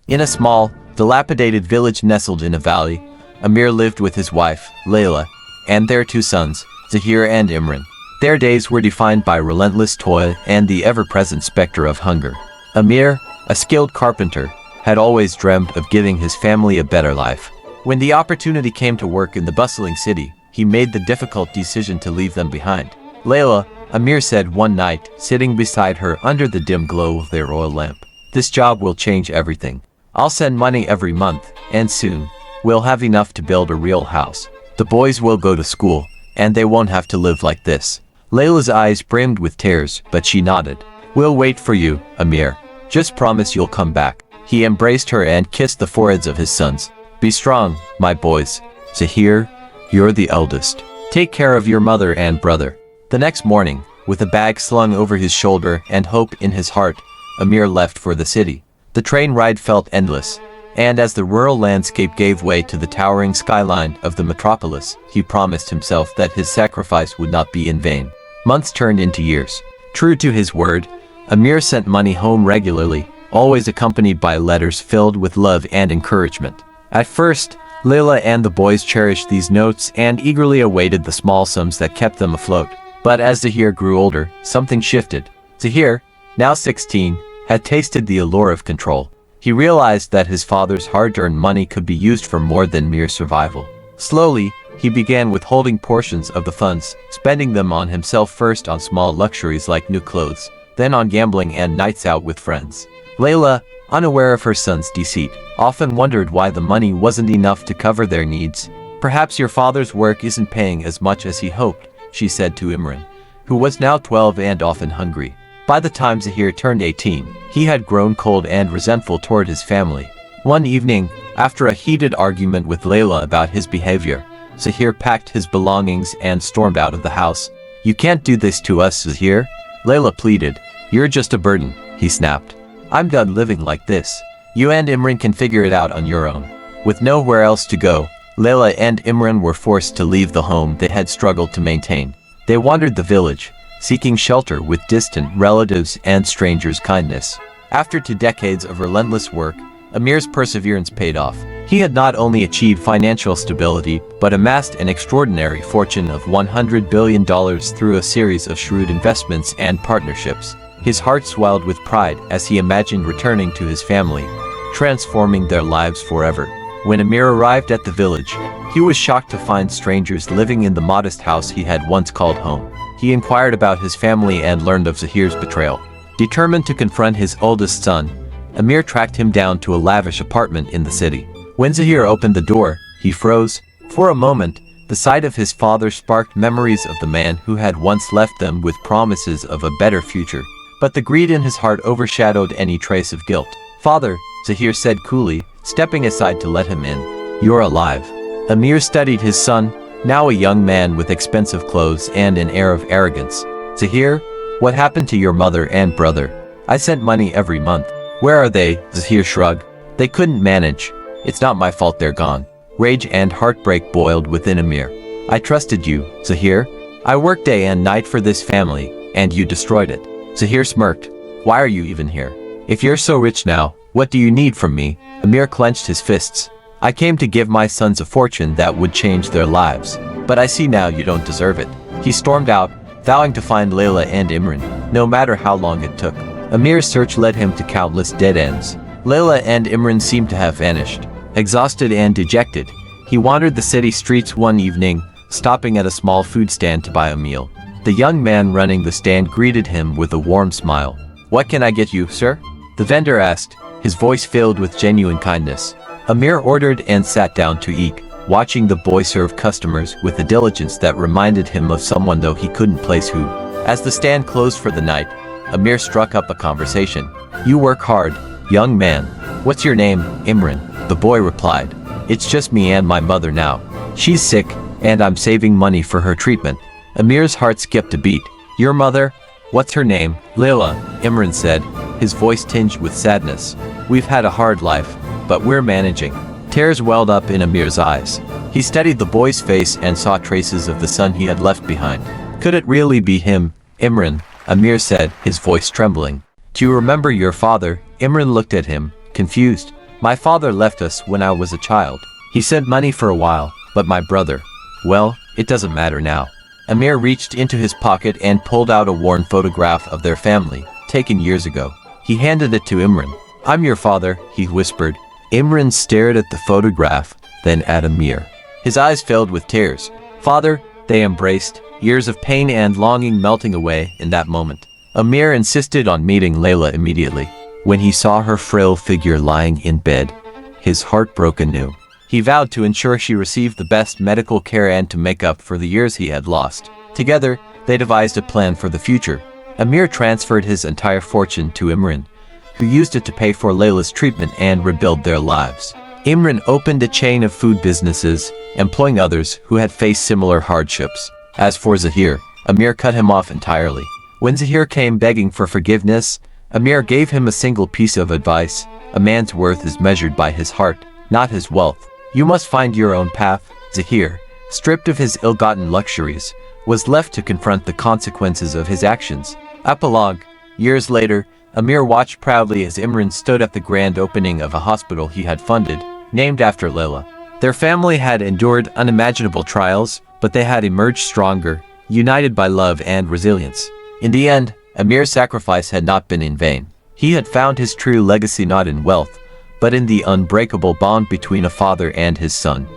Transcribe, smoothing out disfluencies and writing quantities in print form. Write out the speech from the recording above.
In a small, dilapidated village nestled in a valley, Amir lived with his wife, Layla, and their two sons, Zahir and Imran. Their days were defined by relentless toil and the ever-present specter of hunger. Amir, a skilled carpenter, had always dreamt of giving his family a better life. When the opportunity came to work in the bustling city, he made the difficult decision to leave them behind. Layla, Amir said one night, sitting beside her under the dim glow of their oil lamp, "This job will change everything. I'll send money every month, and soon, we'll have enough to build a real house. The boys will go to school, and they won't have to live like this." Layla's eyes brimmed with tears, but she nodded. "We'll wait for you, Amir. Just promise you'll come back." He embraced her and kissed the foreheads of his sons. "Be strong, my boys. Zahir, you're the eldest. Take care of your mother and brother." The next morning, with a bag slung over his shoulder and hope in his heart, Amir left for the city. The train ride felt endless, and as the rural landscape gave way to the towering skyline of the metropolis, he promised himself that his sacrifice would not be in vain. Months turned into years. True to his word, Amir sent money home regularly, always accompanied by letters filled with love and encouragement. At first, Layla and the boys cherished these notes and eagerly awaited the small sums that kept them afloat. But as Zahir grew older, something shifted. Zahir, now 16, had tasted the allure of control. He realized that his father's hard-earned money could be used for more than mere survival. Slowly, he began withholding portions of the funds, spending them on himself, first on small luxuries like new clothes, then on gambling and nights out with friends. Layla, unaware of her son's deceit, often wondered why the money wasn't enough to cover their needs. "Perhaps your father's work isn't paying as much as he hoped," she said to Imran, who was now 12 and often hungry. By the time Zahir turned 18, he had grown cold and resentful toward his family. One evening, after a heated argument with Layla about his behavior, Zahir packed his belongings and stormed out of the house. "You can't do this to us, Zahir," Layla pleaded. "You're just a burden," he snapped. "I'm done living like this. You and Imran can figure it out on your own." With nowhere else to go, Layla and Imran were forced to leave the home they had struggled to maintain. They wandered the village, seeking shelter with distant relatives and strangers' kindness. After 2 decades of relentless work, Amir's perseverance paid off. He had not only achieved financial stability, but amassed an extraordinary fortune of $100 billion through a series of shrewd investments and partnerships. His heart swelled with pride as he imagined returning to his family, transforming their lives forever. When Amir arrived at the village, he was shocked to find strangers living in the modest house he had once called home. He inquired about his family and learned of Zahir's betrayal. Determined to confront his oldest son, Amir tracked him down to a lavish apartment in the city. When Zahir opened the door, he froze. For a moment, the sight of his father sparked memories of the man who had once left them with promises of a better future. But the greed in his heart overshadowed any trace of guilt. "Father," Zahir said coolly, stepping aside to let him in, "you're alive." Amir studied his son, now a young man with expensive clothes and an air of arrogance. "Zahir, what happened to your mother and brother? I sent money every month." "Where are they?" Zahir shrugged. "They couldn't manage. It's not my fault they're gone." Rage and heartbreak boiled within Amir. "I trusted you, Zahir. I worked day and night for this family, and you destroyed it." Zahir smirked. "Why are you even here? If you're so rich now, what do you need from me?" Amir clenched his fists. "I came to give my sons a fortune that would change their lives. But I see now you don't deserve it." He stormed out, vowing to find Layla and Imran, no matter how long it took. Amir's search led him to countless dead ends. Layla and Imran seemed to have vanished. Exhausted and dejected, he wandered the city streets one evening, stopping at a small food stand to buy a meal. The young man running the stand greeted him with a warm smile. "What can I get you, sir?" the vendor asked, his voice filled with genuine kindness. Amir ordered and sat down to eat, watching the boy serve customers with a diligence that reminded him of someone though he couldn't place who. As the stand closed for the night, Amir struck up a conversation. "You work hard, young man. What's your name?" "Imran," the boy replied. "It's just me and my mother now. She's sick, and I'm saving money for her treatment." Amir's heart skipped a beat. "Your mother? What's her name?" "Layla," Imran said, his voice tinged with sadness. "We've had a hard life, but we're managing." Tears welled up in Amir's eyes. He studied the boy's face and saw traces of the son he had left behind. Could it really be him, Imran? Amir said, his voice trembling. "Do you remember your father?" Imran looked at him, confused. My father left us when I was a child. He sent money for a while, but my brother, well, it doesn't matter now. Amir reached into his pocket and pulled out a worn photograph of their family, taken years ago. He handed it to Imran. I'm your father, he whispered. Imran stared at the photograph, then at Amir. His eyes filled with tears. Father, they embraced, years of pain and longing melting away in that moment. Amir insisted on meeting Layla immediately. When he saw her frail figure lying in bed, his heart broke anew. He vowed to ensure she received the best medical care and to make up for the years he had lost. Together, they devised a plan for the future. Amir transferred his entire fortune to Imran, who used it to pay for Layla's treatment and rebuild their lives. Imran opened a chain of food businesses, employing others who had faced similar hardships. As for Zahir, Amir cut him off entirely. When Zahir came begging for forgiveness, Amir gave him a single piece of advice. A man's worth is measured by his heart, not his wealth. You must find your own path. Zahir, stripped of his ill-gotten luxuries, was left to confront the consequences of his actions. Epilogue. Years later, Amir watched proudly as Imran stood at the grand opening of a hospital he had funded, named after Layla. Their family had endured unimaginable trials, but they had emerged stronger, united by love and resilience. In the end, Amir's sacrifice had not been in vain. He had found his true legacy not in wealth, but in the unbreakable bond between a father and his son.